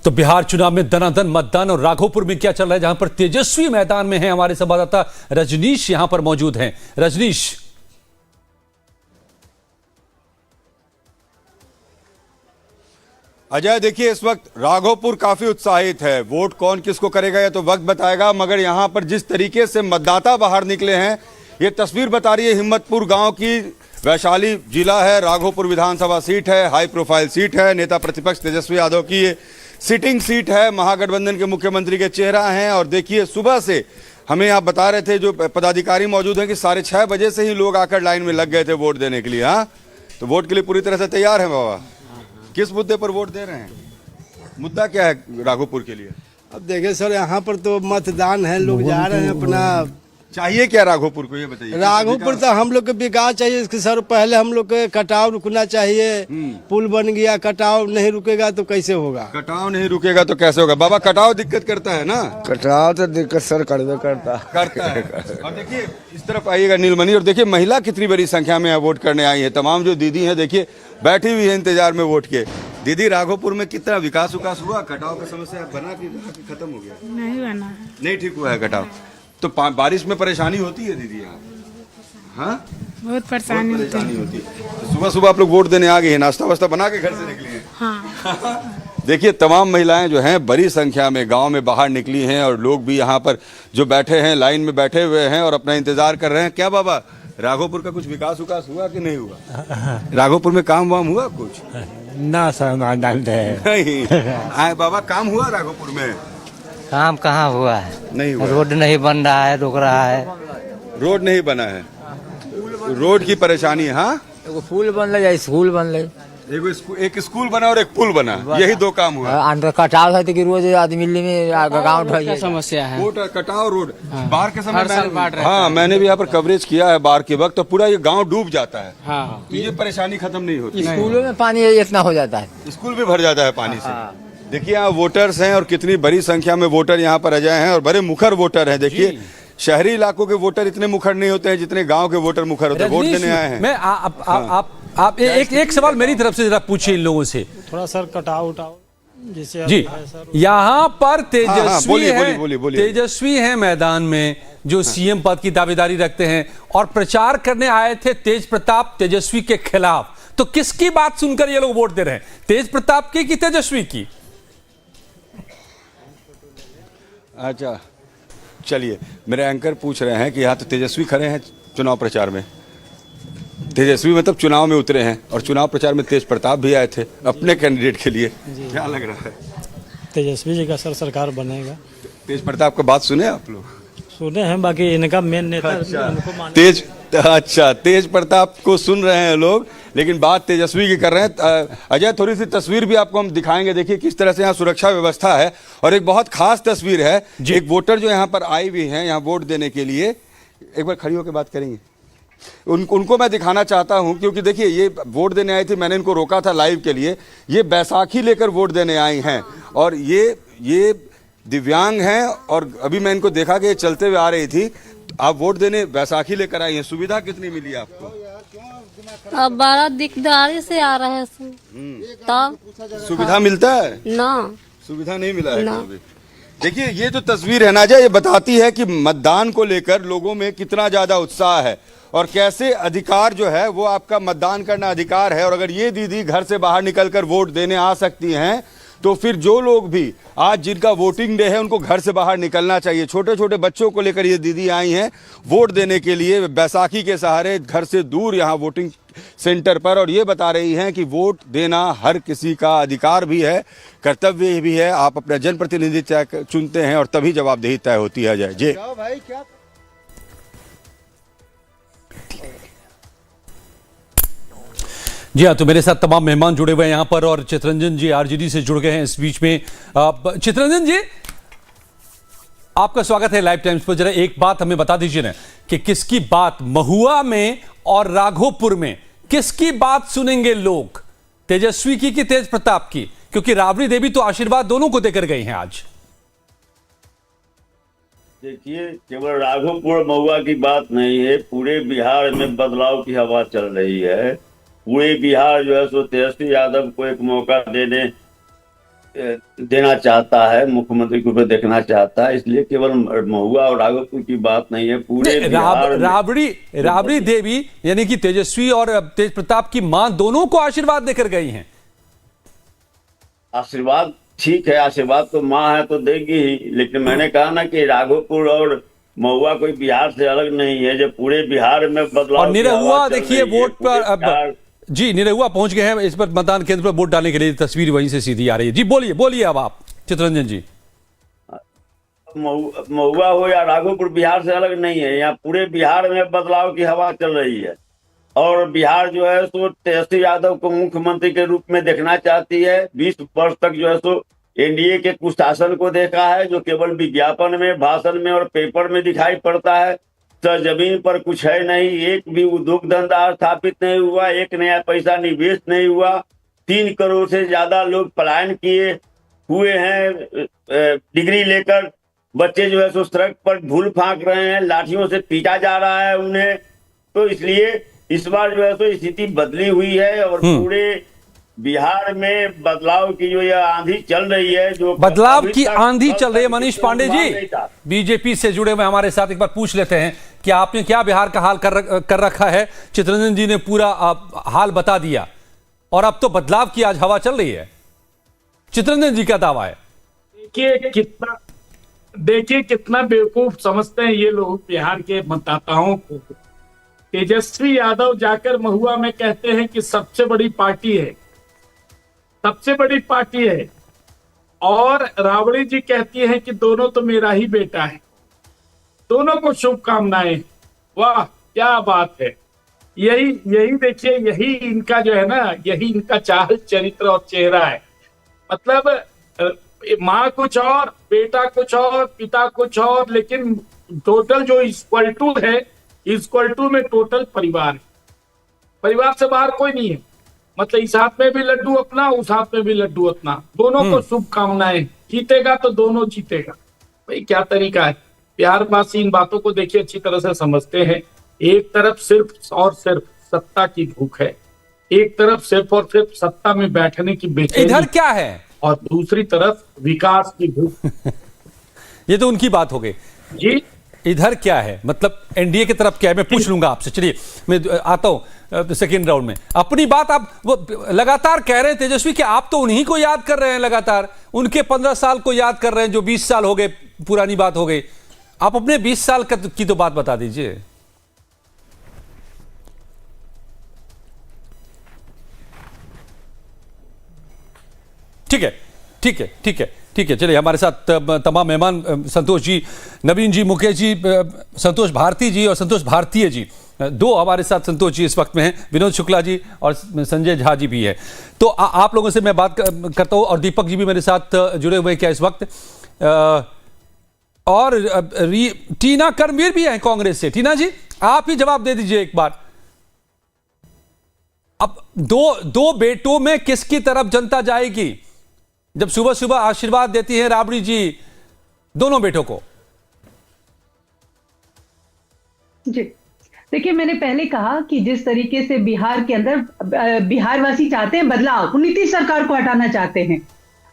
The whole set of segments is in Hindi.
तो बिहार चुनाव में दनादन मतदान और राघोपुर में क्या चल रहा है, जहां पर तेजस्वी मैदान में है। हमारे संवाददाता रजनीश यहां पर मौजूद हैं। रजनीश, अजय, देखिए इस वक्त राघोपुर काफी उत्साहित है। वोट कौन किसको करेगा ये तो वक्त बताएगा, मगर यहां पर जिस तरीके से मतदाता बाहर निकले हैं ये तस्वीर बता रही है हिम्मतपुर गांव की। वैशाली जिला है, राघोपुर विधानसभा सीट है, हाई प्रोफाइल सीट है, नेता प्रतिपक्ष तेजस्वी यादव की ये सिटिंग सीट है, महागठबंधन के मुख्यमंत्री के चेहरा हैं। और देखिए सुबह से हमें आप बता रहे थे जो पदाधिकारी मौजूद हैं कि 6:30 बजे से ही लोग आकर लाइन में लग गए थे वोट देने के लिए। हाँ, तो वोट के लिए पूरी तरह से तैयार है बाबा। किस मुद्दे पर वोट दे रहे हैं? मुद्दा क्या है राघोपुर के लिए? अब देखिए सर, यहाँ पर तो मतदान है, लोग जा रहे हैं अपना। चाहिए क्या राघोपुर को, ये बताइए। राघोपुर तो हम लोग को विकास चाहिए इसके सर। पहले हम लोग के कटाव रुकना चाहिए। पुल बन गया, कटाव नहीं रुकेगा तो कैसे होगा? कटाव नहीं रुकेगा तो कैसे होगा बाबा? कटाव दिक्कत करता है ना? कटाव तो दिक्कत सर करता है। और देखिए इस तरफ आइएगा नीलमणि, और देखिए महिला कितनी बड़ी संख्या में वोट करने आई है। तमाम जो दीदी हैं देखिए बैठी हुई है इंतजार में वोट के। दीदी, राघोपुर में कितना विकास हुआ? कटाव का समस्या बना कि खत्म हो गया? नहीं बना, नहीं ठीक हुआ है कटाव। तो बारिश में परेशानी होती है दीदी यहाँ? हाँ, बहुत परेशानी होती है। तो सुबह सुबह आप लोग वोट देने आ गए हैं, नाश्ता वास्ता बना के घर से निकली हैं? हाँ। देखिए तमाम महिलाएं जो हैं बड़ी संख्या में गांव में बाहर निकली हैं, और लोग भी यहाँ पर जो बैठे हैं लाइन में बैठे हुए हैं और अपना इंतजार कर रहे हैं। क्या बाबा, राघोपुर का कुछ विकास हुआ कि नहीं हुआ? राघोपुर में काम वाम हुआ कुछ? ना सर, नहीं। आए बाबा, काम हुआ राघोपुर में? काम कहाँ हुआ है? नहीं हुआ। रोड नहीं बन रहा है, रुक रहा है। रोड नहीं बना है, रोड की परेशानी है। हाँ, एगो पुल बन रहा है, स्कूल बन रहा है। एक स्कूल बना और एक पुल बना, यही दो काम हुआ। अंदर कटाव है कि रोज आदमी में गाँव समस्या है। रोड कटाव, रोड बाढ़ के समय हाँ मैंने भी यहाँ पर कवरेज किया है। बाढ़ के वक्त तो पूरा ये गांव डूब जाता है। हाँ। तो ये परेशानी खत्म नहीं होती। स्कूलों में पानी इतना हो जाता है, स्कूल भी भर जाता है पानी से। देखिए यहाँ वोटर्स हैं और कितनी बड़ी संख्या में वोटर यहाँ पर आ जाए हैं, और बड़े मुखर वोटर हैं। देखिए शहरी इलाकों के वोटर इतने मुखर नहीं होते हैं जितने गांव के वोटर मुखर होते हैं। वोट देने आए हैं। मैं आप एक सवाल मेरी तरफ से जरा पूछिए इन लोगों से। थोड़ा सर कटाव उठाओ जैसे जी। यहाँ पर तेजस्वी बोलिए। तेजस्वी है मैदान में, जो सीएम पद की दावेदारी रखते हैं और प्रचार करने आए थे तेज प्रताप तेजस्वी के खिलाफ। तो किसकी बात सुनकर ये लोग वोट दे रहे हैं, तेज प्रताप की कि तेजस्वी की? अच्छा चलिए, मेरे एंकर पूछ रहे हैं कि यहाँ तो तेजस्वी खड़े हैं चुनाव प्रचार में। तेजस्वी मतलब चुनाव में उतरे हैं, और चुनाव प्रचार में तेज प्रताप भी आए थे अपने कैंडिडेट के लिए। क्या लग रहा है? तेजस्वी जी का सर सरकार बनेगा। तेज प्रताप का बात सुने आप लोग? सुने हैं, बाकी इनका मेन नेता तेज प्रताप को सुन रहे हैं लोग, लेकिन बात तेजस्वी की कर रहे हैं। अजय, थोड़ी सी तस्वीर भी आपको हम दिखाएंगे। देखिए किस तरह से यहाँ सुरक्षा व्यवस्था है, और एक बहुत खास तस्वीर है। एक वोटर जो यहाँ पर आई हुई है यहाँ वोट देने के लिए, एक बार खड़ी होकर बात करेंगे। उनको मैं दिखाना चाहता हूं, क्योंकि देखिए ये वोट देने आई थी, मैंने इनको रोका था लाइव के लिए। ये बैसाखी लेकर वोट देने आई हैं, और ये दिव्यांग हैं, और अभी मैं इनको देखा कि ये चलते हुए आ रही थी। आप वोट देने बैसाखी लेकर आई हैं, सुविधा कितनी मिली आपको? अब बड़ा दिकदारी से आ रहे हैं। तब सुविधा मिलता है ना? सुविधा नहीं मिला है अभी। देखिए ये जो तस्वीर है ना अजय, ये बताती है कि मतदान को लेकर लोगों में कितना ज्यादा उत्साह है, और कैसे अधिकार जो है वो आपका मतदान करना अधिकार है। और अगर ये दीदी घर से बाहर निकलकर वोट देने आ सकती हैं, तो फिर जो लोग भी आज जिनका वोटिंग डे है उनको घर से बाहर निकलना चाहिए। छोटे छोटे बच्चों को लेकर ये दीदी आई हैं वोट देने के लिए, बैसाखी के सहारे घर से दूर यहाँ वोटिंग सेंटर पर, और ये बता रही हैं कि वोट देना हर किसी का अधिकार भी है, कर्तव्य भी है। आप अपना जनप्रतिनिधि चुनते हैं और तभी जवाबदेही तय होती है। जय जय भाई। क्या जी हाँ, तो मेरे साथ तमाम मेहमान जुड़े हुए हैं यहाँ पर, और चितरंजन जी आरजेडी से जुड़ गए हैं इस बीच में। चितरंजन जी, आपका स्वागत है लाइव टाइम्स पर। जरा एक बात हमें बता दीजिए ना कि किसकी बात महुआ में और राघोपुर में किसकी बात सुनेंगे लोग, तेजस्वी की कि तेज प्रताप की? क्योंकि राबड़ी देवी तो आशीर्वाद दोनों को देकर गई हैं आज। देखिए, केवल राघोपुर महुआ की बात नहीं है, पूरे बिहार में बदलाव की हवा चल रही है। पूरे बिहार जो है सो तेजस्वी यादव को एक मौका देने देना चाहता है, मुख्यमंत्री को भी देखना चाहता है, इसलिए केवल महुआ और राघोपुर की बात नहीं है, पूरे बिहार में राबड़ी देवी यानी कि तेजस्वी और तेज प्रताप की मां दोनों को आशीर्वाद देकर गई हैं। आशीर्वाद ठीक है, आशीर्वाद तो माँ है तो देगी ही, लेकिन मैंने कहा ना कि राघोपुर और महुआ कोई बिहार से अलग नहीं है, जो पूरे बिहार में बदलाव और निरहुआ की देखिए आवाज चल रही है, वोट पर पूरे बिहार- जी निरहुआ पहुंच गए हैं इस पर मतदान केंद्र पर वोट डालने के लिए, तस्वीर वहीं से सीधी आ रही है। जी बोलिए अब आप चित्ररंजन जी। महुआ हो या राघोपुर बिहार से अलग नहीं है, यहाँ पूरे बिहार में बदलाव की हवा चल रही है और बिहार जो है सो तेजस्वी यादव को मुख्यमंत्री के रूप में देखना चाहती है। 20 वर्ष तक जो है सो एनडीए के कुशासन को देखा है, जो केवल विज्ञापन में, भाषण में और पेपर में दिखाई पड़ता है। तो जमीन पर कुछ है नहीं, एक भी उद्योग धंधा स्थापित नहीं हुआ, एक नया पैसा निवेश नहीं हुआ, 3 करोड़ से ज्यादा लोग पलायन किए हुए हैं। डिग्री लेकर बच्चे जो है सो सड़क पर धूल फांक रहे हैं, लाठियों से पीटा जा रहा है उन्हें। तो इसलिए इस बार जो है सो स्थिति बदली हुई है और पूरे बिहार में बदलाव की जो यह आंधी चल रही है, जो बदलाव अभी की तक आंधी चल रही है। मनीष पांडे नहीं जी था। बीजेपी से जुड़े हुए हमारे साथ, एक बार पूछ लेते हैं कि आपने क्या बिहार का हाल कर रखा है। चित्ररंजन जी ने पूरा हाल बता दिया और अब तो बदलाव की आज हवा चल रही है। चित्ररंजन जी का दावा है। देखिए कितना बेवकूफ समझते हैं ये लोग बिहार के मतदाताओं को। तेजस्वी यादव जाकर महुआ में कहते हैं कि सबसे बड़ी पार्टी है, सबसे बड़ी पार्टी है, और राबड़ी जी कहती है कि दोनों तो मेरा ही बेटा है, दोनों को शुभकामनाएं। वाह क्या बात है। यही देखिए, यही इनका जो है ना, यही इनका चाल चरित्र और चेहरा है। मतलब माँ कुछ और, बेटा कुछ और, पिता कुछ और, लेकिन टोटल जो इक्वल टू है, इक्वल टू में टोटल परिवार है। परिवार से बाहर कोई नहीं है। मतलब इस हाथ में भी लड्डू अपना, उस हाथ में भी लड्डू अपना, दोनों को शुभकामनाएं। जीतेगा तो दोनों जीतेगा। भाई क्या तरीका है। बिहार वासी इन बातों को देखिए अच्छी तरह से समझते हैं। एक तरफ सिर्फ और सिर्फ सत्ता की भूख है, एक तरफ सिर्फ और सिर्फ सत्ता में बैठने की बेचैनी, इधर क्या है, और दूसरी तरफ विकास की भूख। ये तो उनकी बात हो गई जी। इधर क्या है, मतलब एनडीए की तरफ क्या है, मैं पूछ लूंगा आपसे। चलिए मैं आता हूं सेकेंड राउंड में। अपनी बात आप वो लगातार कह रहे हैं तेजस्वी कि आप तो उन्हीं को याद कर रहे हैं, लगातार उनके 15 साल को याद कर रहे हैं जो 20 साल हो गए, पुरानी बात हो गई। आप अपने 20 साल की तो बात बता दीजिए। ठीक है ठीक है ठीक है ठीक है। चलिए हमारे साथ तमाम मेहमान, संतोष जी, नवीन जी, मुकेश जी, संतोष भारती जी और संतोष भारतीय जी, 2 हमारे साथ संतोष जी इस वक्त में हैं, विनोद शुक्ला जी और संजय झा जी भी है। तो आप लोगों से मैं बात करता हूं और दीपक जी भी मेरे साथ जुड़े हुए क्या इस वक्त, और टीना कर्मवीर भी हैं कांग्रेस से। टीना जी आप ही जवाब दे दीजिए एक बार। अब दो बेटों में किसकी तरफ जनता जाएगी जब सुबह सुबह आशीर्वाद देती है राबड़ी जी दोनों बेटों को? जी देखिए, मैंने पहले कहा कि जिस तरीके से बिहार के अंदर बिहार वासी चाहते हैं बदलाव, नीतीश सरकार को हटाना चाहते हैं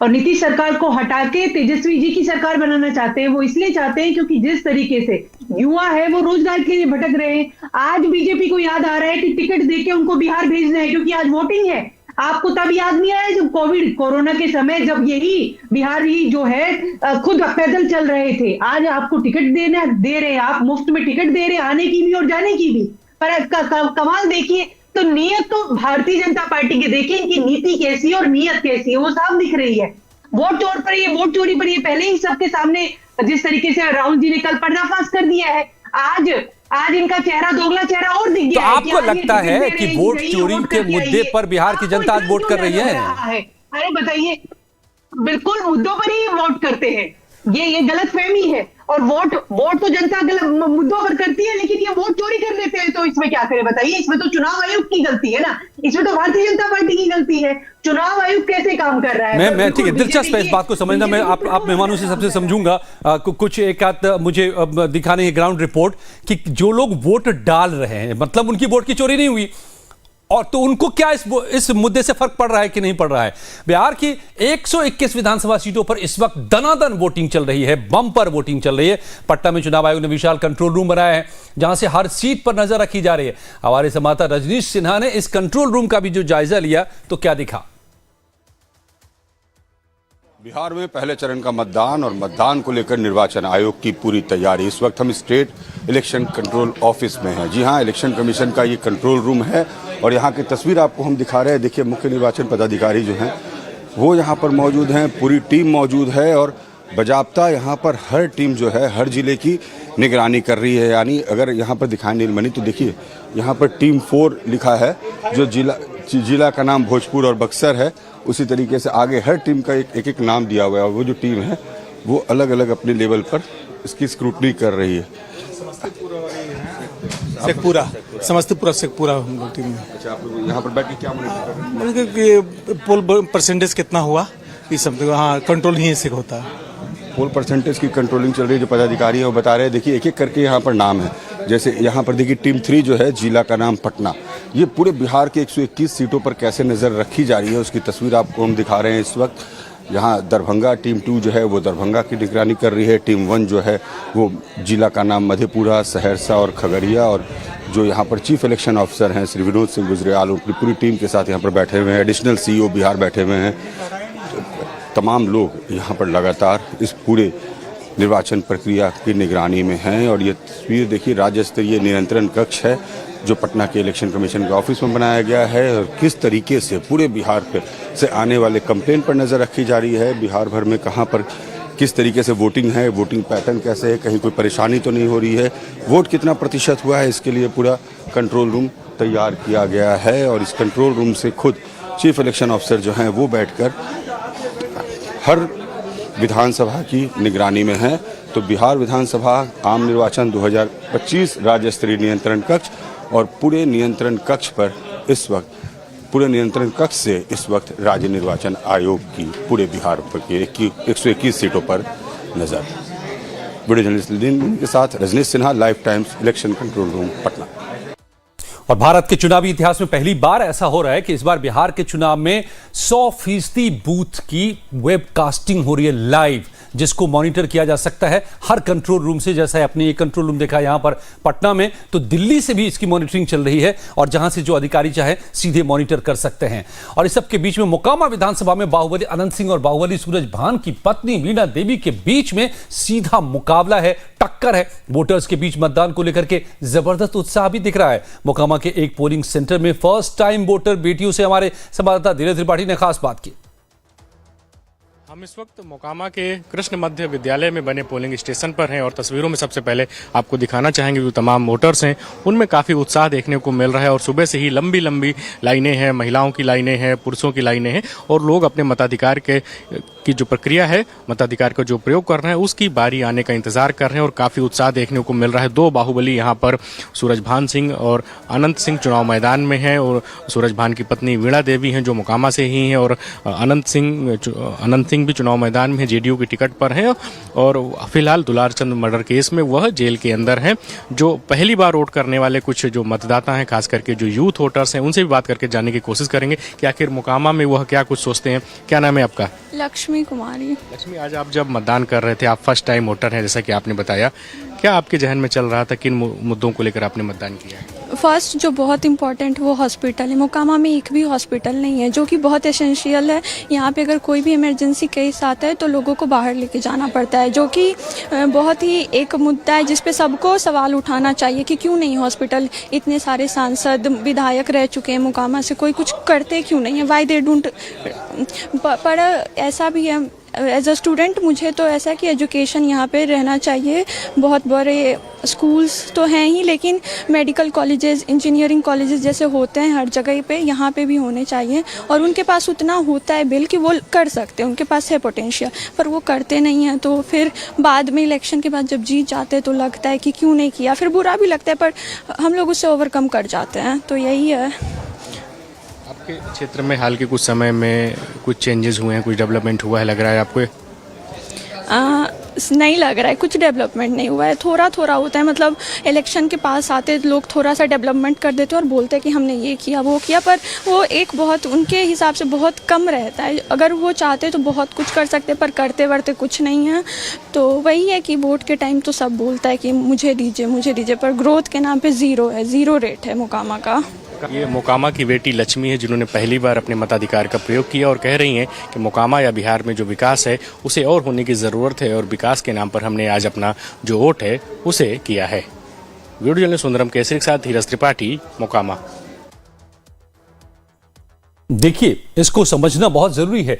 और नीतीश सरकार को हटा के तेजस्वी जी की सरकार बनाना चाहते हैं। वो इसलिए चाहते हैं क्योंकि जिस तरीके से युवा है वो रोजगार के लिए भटक रहे हैं। आज बीजेपी को याद आ रहा है कि टिकट देके उनको बिहार भेजना है क्योंकि आज वोटिंग है। आपको तब याद नहीं आया जब कोरोना के समय, जब यही बिहार ही जो है खुद पैदल चल रहे थे। आज आपको टिकट दे रहे हैं, आप मुफ्त में टिकट दे रहे हैं, आने की भी और जाने की भी। पर कमाल देखिए तो नीयत तो भारतीय जनता पार्टी की देखिए, इनकी नीति कैसी है और नीयत कैसी है वो साफ दिख रही है। वोट चोरी पर ये पहले ही सबके सामने जिस तरीके से राहुल जी ने कल पर्दाफाश कर दिया है। आज इनका चेहरा, दोगला चेहरा और दिख गया। तो आपको लगता है कि वोट चोरी के मुद्दे पर बिहार की जनता आज वोट कर रही है? अरे बताइए, बिल्कुल मुद्दों पर ही वोट करते हैं। ये गलत फहमी है। और वोट तो जनता गलत मुद्दों पर करती है, लेकिन ये वोट चोरी कर लेते हैं। तो इसमें क्या करें बताइए? इसमें तो चुनाव आयोग की गलती है ना, इसमें तो भारतीय जनता पार्टी की गलती है। चुनाव आयोग कैसे काम कर रहा है? मैं ठीक है, दिलचस्प है इस बात को समझना। मैं आप मेहमानों से सबसे समझूंगा। कुछ एक आध मुझे दिखाने की ग्राउंड रिपोर्ट कि जो लोग वोट डाल रहे हैं, मतलब उनकी वोट की चोरी नहीं हुई, और तो उनको क्या इस मुद्दे से फर्क पड़ रहा है कि नहीं पड़ रहा है? बिहार की 121 विधानसभा सीटों पर इस वक्त दनादन वोटिंग चल रही है, बम्पर वोटिंग चल रही है। पटना में चुनाव आयोग ने विशाल कंट्रोल रूम बनाया है जहां से हर सीट पर नजर रखी जा रही है। हमारे संवाददाता रजनीश सिन्हा ने इस कंट्रोल रूम का भी जो जायजा लिया तो क्या दिखा? बिहार में पहले चरण का मतदान और मतदान को लेकर निर्वाचन आयोग की पूरी तैयारी। इस वक्त हम स्टेट इलेक्शन कंट्रोल ऑफिस में हैं। जी हां, इलेक्शन कमीशन का ये कंट्रोल रूम है और यहाँ की तस्वीर आपको हम दिखा रहे हैं। देखिए, मुख्य निर्वाचन पदाधिकारी जो हैं वो यहाँ पर मौजूद हैं, पूरी टीम मौजूद है और बजाब्ता यहाँ पर हर टीम जो है हर जिले की निगरानी कर रही है। यानी अगर यहाँ पर दिखाई नहीं बनी तो देखिए यहाँ पर टीम 4 लिखा है, जो जिला का नाम भोजपुर और बक्सर है। उसी तरीके से आगे हर टीम का एक एक नाम दिया हुआ है और वो जो टीम है वो अलग अलग अपने लेवल पर इसकी स्क्रूटनी कर रही है। समस्तीपुरा शेखपुरा हम लोग टीम में। अच्छा, आप लोग यहाँ पर बैठ के क्या मॉनिटर कर रहे हैं? मतलब कि पोल परसेंटेज कितना हुआ ये सब, हाँ कंट्रोल ही से होता है। पोल परसेंटेज की कंट्रोलिंग चल रही है। जो पदाधिकारी है वो बता रहे हैं। देखिए, एक एक करके यहाँ पर नाम है। जैसे यहाँ पर देखिए टीम 3 जो है, जिला का नाम पटना, ये पूरे बिहार के 121 सीटों पर कैसे नज़र रखी जा रही है उसकी तस्वीर आपको हम दिखा रहे हैं इस वक्त। यहाँ दरभंगा टीम 2 जो है वो दरभंगा की निगरानी कर रही है। टीम 1 जो है वो जिला का नाम मधेपुरा, सहरसा और खगड़िया, और जो यहाँ पर चीफ इलेक्शन ऑफिसर हैं श्री विनोद सिंह गुजरियाल, उनकी पूरी टीम के साथ यहाँ पर बैठे हुए हैं। एडिशनल CEO बिहार बैठे हुए हैं। तमाम लोग यहाँ पर लगातार इस पूरे निर्वाचन प्रक्रिया की निगरानी में हैं। और ये तस्वीर देखिए, राज्य स्तरीय नियंत्रण कक्ष है जो पटना के इलेक्शन कमीशन के ऑफिस में बनाया गया है और किस तरीके से पूरे बिहार से आने वाले कंप्लेंट पर नज़र रखी जा रही है। बिहार भर में कहाँ पर किस तरीके से वोटिंग है, वोटिंग पैटर्न कैसे है, कहीं कोई परेशानी तो नहीं हो रही है, वोट कितना प्रतिशत हुआ है, इसके लिए पूरा कंट्रोल रूम तैयार किया गया है। और इस कंट्रोल रूम से खुद चीफ इलेक्शन ऑफिसर जो हैं वो बैठकर हर विधानसभा की निगरानी में है। तो बिहार विधानसभा आम निर्वाचन 2025 राज्य स्तरीय नियंत्रण कक्ष और पूरे नियंत्रण कक्ष पर इस वक्त, पूरे नियंत्रण कक्ष से इस वक्त राज्य निर्वाचन आयोग की पूरे बिहार के 121 सीटों पर नजर। वीडियो जर्नलिस्ट के साथ Rajnish Sinha, live times, election control room, Patna. और भारत के चुनावी इतिहास में पहली बार ऐसा हो रहा है कि इस बार बिहार के चुनाव में 100% बूथ की वेबकास्टिंग हो रही है लाइव, जिसको मॉनिटर किया जा सकता है हर कंट्रोल रूम से। जैसा आपने ये कंट्रोल रूम देखा यहां पर पटना में, तो दिल्ली से भी इसकी मॉनिटरिंग चल रही है और जहां से जो अधिकारी चाहे सीधे मॉनिटर कर सकते हैं। और इस सब के बीच में मोकामा विधानसभा में बाहुबली अनंत सिंह और बाहुबली सूरजभान की पत्नी वीणा देवी के बीच में सीधा मुकाबला है, टक्कर है। वोटर्स के बीच मतदान को लेकर के जबरदस्त उत्साह भी दिख रहा है। मोकामा के एक पोलिंग सेंटर में फर्स्ट टाइम वोटर बेटियों से हमारे संवाददाता धीरज त्रिपाठी ने खास बात की। हम इस वक्त मोकामा के कृष्ण मध्य विद्यालय में बने पोलिंग स्टेशन पर हैं और तस्वीरों में सबसे पहले आपको दिखाना चाहेंगे जो तमाम वोटर्स हैं उनमें काफ़ी उत्साह देखने को मिल रहा है। और सुबह से ही लंबी लंबी लाइनें हैं, महिलाओं की लाइनें हैं, पुरुषों की लाइनें हैं और लोग अपने मताधिकार की जो प्रक्रिया है, मताधिकार का जो प्रयोग कर रहे हैं उसकी बारी आने का इंतजार कर रहे हैं और काफ़ी उत्साह देखने को मिल रहा है। 2 बाहुबली यहाँ पर सूरजभान सिंह और अनंत सिंह चुनाव मैदान में हैं और सूरजभान की पत्नी वीणा देवी हैं जो मोकामा से ही हैं और अनंत सिंह भी चुनाव मैदान में जेडीयू की टिकट पर हैं और फिलहाल दुलारचंद मर्डर केस में वह जेल के अंदर हैं। जो पहली बार वोट करने वाले कुछ जो मतदाता हैं, खास करके जो यूथ वोटर्स हैं, उनसे भी बात करके जानने की कोशिश करेंगे कि आखिर मोकामा में वह क्या कुछ सोचते हैं। क्या नाम है आपका? लक्ष्मी कुमारी। लक्ष्मी, आज आप जब मतदान कर रहे थे, आप फर्स्ट टाइम वोटर हैं जैसा कि आपने बताया, क्या आपके जहन में चल रहा था, किन मुद्दों को लेकर आपने मतदान किया? फर्स्ट जो बहुत इंपॉर्टेंट वो हॉस्पिटल है। मोकामा में एक भी हॉस्पिटल नहीं है जो कि बहुत एसेंशियल है। यहाँ पे अगर कोई भी इमरजेंसी केस आता है तो लोगों को बाहर लेके जाना पड़ता है, जो कि बहुत ही एक मुद्दा है जिस पे सबको सवाल उठाना चाहिए कि क्यों नहीं हॉस्पिटल। इतने सारे सांसद विधायक रह चुके हैं मोकामा से, कोई कुछ करते क्यों नहीं है, वाई दे डोंट। पर ऐसा भी है, एज अ स्टूडेंट मुझे तो ऐसा कि एजुकेशन यहाँ पे रहना चाहिए। बहुत बड़े स्कूल्स तो हैं ही, लेकिन मेडिकल कॉलेजेस, इंजीनियरिंग कॉलेजेस जैसे होते हैं हर जगह पे, यहाँ पे भी होने चाहिए। और उनके पास उतना होता है बिल कि वो कर सकते हैं, उनके पास है पोटेंशियल, पर वो करते नहीं हैं। तो फिर बाद में इलेक्शन के बाद जब जीत जाते हैं तो लगता है कि क्यों नहीं किया, फिर बुरा भी लगता है, पर हम लोग उससे ओवरकम कर जाते हैं। तो यही है। आपके क्षेत्र में हाल के कुछ समय में कुछ चेंजेस हुए हैं, कुछ डेवलपमेंट हुआ है लग रहा है आपको? नहीं लग रहा है, कुछ डेवलपमेंट नहीं हुआ है, थोड़ा थोड़ा होता है। मतलब इलेक्शन के पास आते लोग थोड़ा सा डेवलपमेंट कर देते हैं और बोलते हैं कि हमने ये किया वो किया, पर वो एक बहुत उनके हिसाब से बहुत कम रहता है। अगर वो चाहते तो बहुत कुछ कर सकते, पर करते वर्ते कुछ नहीं है। तो वही है कि वोट के टाइम तो सब बोलता है कि मुझे दीजिए, पर ग्रोथ के नाम पे ज़ीरो है, ज़ीरो रेट है मोकामा का। ये मोकामा की बेटी लक्ष्मी है जिन्होंने पहली बार अपने मताधिकार का प्रयोग किया और कह रही हैं कि मोकामा या बिहार में जो विकास है उसे और होने की ज़रूरत है और विकास के नाम पर हमने आज अपना जो वोट है उसे किया है। वीडियो जर्नलिस्ट सुंदरम केसरी के साथ धीरज त्रिपाठी, मोकामा। देखिए, इसको समझना बहुत जरूरी है।